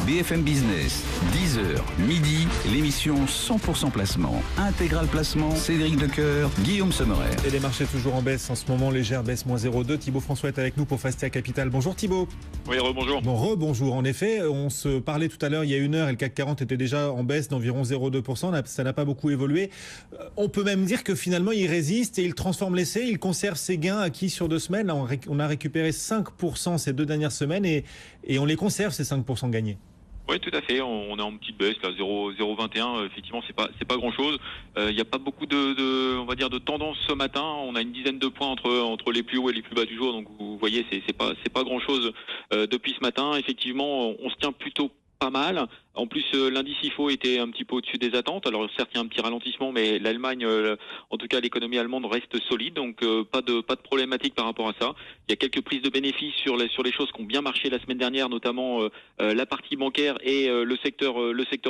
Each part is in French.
BFM Business, 10h, midi, l'émission 100% placement. Intégral placement, Cédric Decoeur, Guillaume Sommerer. Et les marchés toujours en baisse en ce moment, légère baisse -0,2. Thibaut François est avec nous pour Fastia Capital. Bonjour Thibaut. Oui, rebonjour. Bon, rebonjour. En effet, on se parlait tout à l'heure, il y a une heure, et le CAC 40 était déjà en baisse d'environ 0,2%. Ça n'a pas beaucoup évolué. On peut même dire que finalement, il résiste et il transforme l'essai. Il conserve ses gains acquis sur 2 semaines. Là, on a récupéré 5% ces 2 dernières semaines et on les conserve, ces 5% gagnés. Oui, tout à fait. On est en petite baisse, là, 0,21. Effectivement, c'est pas grand chose. Il n'y a pas beaucoup on va dire, de tendance ce matin. On a une dizaine de points entre les plus hauts et les plus bas du jour. Donc, vous voyez, c'est pas grand chose depuis ce matin. Effectivement, on se tient plutôt pas mal. En plus, l'indice IFO était un petit peu au-dessus des attentes. Alors certes, il y a un petit ralentissement, mais l'Allemagne, en tout cas l'économie allemande reste solide, donc pas de problématique par rapport à ça. Il y a quelques prises de bénéfices sur les choses qui ont bien marché la semaine dernière, notamment la partie bancaire et le secteur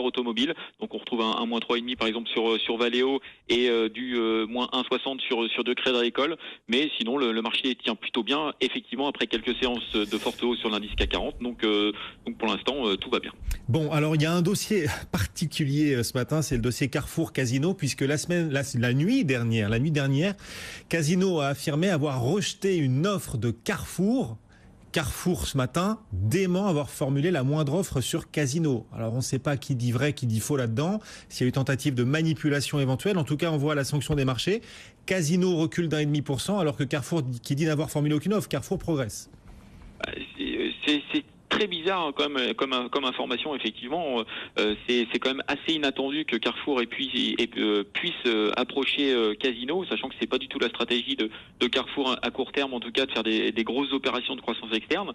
automobile. Donc on retrouve un -3,5 par exemple sur Valeo et du -1,60 sur De Crédit Agricole. Mais sinon, le marché tient plutôt bien, effectivement, après quelques séances de forte hausse sur l'indice CAC 40. Donc pour l'instant, tout va bien. Bon, alors il y a un dossier particulier ce matin, c'est le dossier Carrefour Casino, puisque la nuit dernière, Casino a affirmé avoir rejeté une offre de Carrefour. Carrefour, ce matin, dément avoir formulé la moindre offre sur Casino. Alors, on ne sait pas qui dit vrai, qui dit faux là-dedans, s'il y a eu tentative de manipulation éventuelle. En tout cas, on voit la sanction des marchés. Casino recule d'1,5%, alors que Carrefour, qui dit n'avoir formulé aucune offre, Carrefour progresse. C'est très bizarre comme information, effectivement. C'est quand même assez inattendu que Carrefour puisse approcher Casino, sachant que c'est pas du tout la stratégie de Carrefour à court terme, en tout cas, de faire des grosses opérations de croissance externe.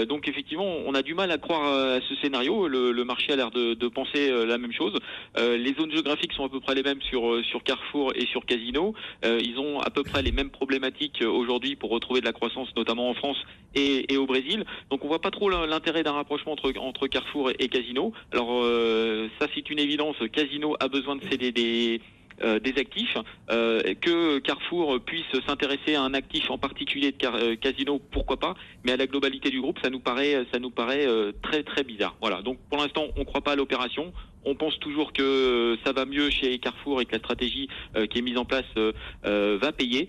Donc effectivement, on a du mal à croire à ce scénario. Le marché a l'air de penser la même chose. Les zones géographiques sont à peu près les mêmes sur Carrefour et sur Casino. Ils ont à peu près les mêmes problématiques aujourd'hui pour retrouver de la croissance, notamment en France et au Brésil. Donc on voit pas trop l'intérêt d'un rapprochement entre Carrefour et Casino. Alors ça, c'est une évidence. Casino a besoin de céder des actifs, que Carrefour puisse s'intéresser à un actif en particulier de Casino, pourquoi pas, mais à la globalité du groupe, ça nous paraît très très bizarre. Voilà. Donc pour l'instant, on ne croit pas à l'opération. On pense toujours que ça va mieux chez Carrefour et que la stratégie qui est mise en place va payer.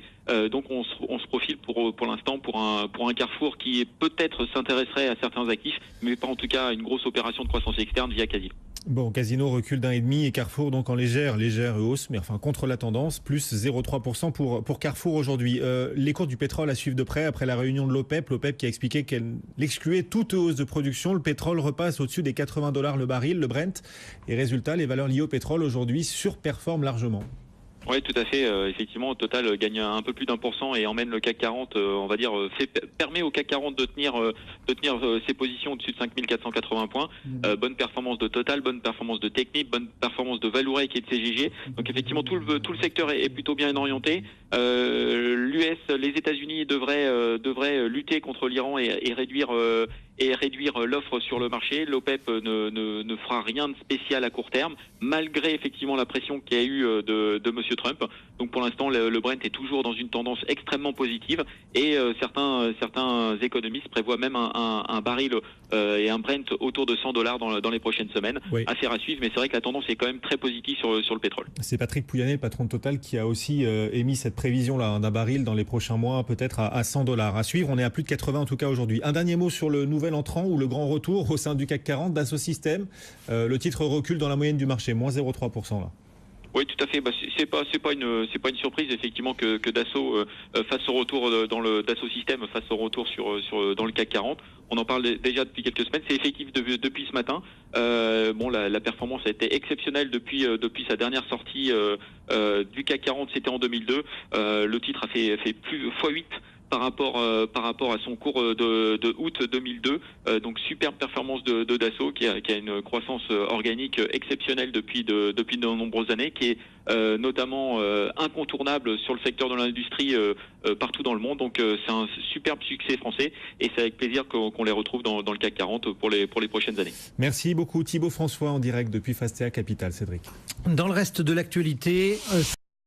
Donc on se profile pour l'instant pour un Carrefour qui peut-être s'intéresserait à certains actifs, mais pas en tout cas à une grosse opération de croissance externe via Casino. Bon, Casino recule d'1,5 et Carrefour donc en légère hausse, mais enfin contre la tendance, plus 0,3% pour Carrefour aujourd'hui. Les cours du pétrole à suivre de près après la réunion de l'OPEP qui a expliqué qu'elle excluait toute hausse de production. Le pétrole repasse au-dessus des $80 le baril, le Brent, et résultat, les valeurs liées au pétrole aujourd'hui surperforment largement. Oui, tout à fait. Effectivement, Total gagne un peu plus d'1% et emmène le CAC 40, on va dire, permet au CAC 40 de tenir ses positions au-dessus de 5480 points. Bonne performance de Total, bonne performance de Technip, bonne performance de Valourec et de CGG. Donc effectivement, tout le secteur est plutôt bien orienté. Les États-Unis devraient lutter contre l'Iran et réduire l'offre sur le marché. L'OPEP ne fera rien de spécial à court terme, malgré effectivement la pression qu'il y a eu de Monsieur Trump. Donc pour l'instant, le Brent est toujours dans une tendance extrêmement positive et certains économistes prévoient même un baril et un Brent autour de $100 dans les prochaines semaines. Oui. Affaire à suivre, mais c'est vrai que la tendance est quand même très positive sur le pétrole. C'est Patrick Pouyanné, le patron de Total, qui a aussi émis cette prévision-là d'un baril dans les prochains mois, peut-être à $100. À suivre, on est à plus de 80 en tout cas aujourd'hui. Un dernier mot sur le nouvel entrant ou le grand retour au sein du CAC 40 Dassault Systèmes. Le titre recule dans la moyenne du marché, moins 0,3% là. Oui, tout à fait. C'est pas une surprise effectivement que Dassault fasse son retour dans le Dassault Systèmes, fasse son retour dans le CAC 40. On en parle déjà depuis quelques semaines. C'est effectif depuis ce matin. La performance a été exceptionnelle depuis sa dernière sortie du CAC 40. C'était en 2002. Le titre a fait plus x8. Par rapport à son cours de août 2002, donc superbe performance de Dassault qui a une croissance organique exceptionnelle depuis de nombreuses années, qui est notamment incontournable sur le secteur de l'industrie partout dans le monde. Donc c'est un superbe succès français et c'est avec plaisir qu'on les retrouve dans le CAC 40 pour les prochaines années. Merci beaucoup Thibaut François en direct depuis Fastia Capital, Cédric. Dans le reste de l'actualité.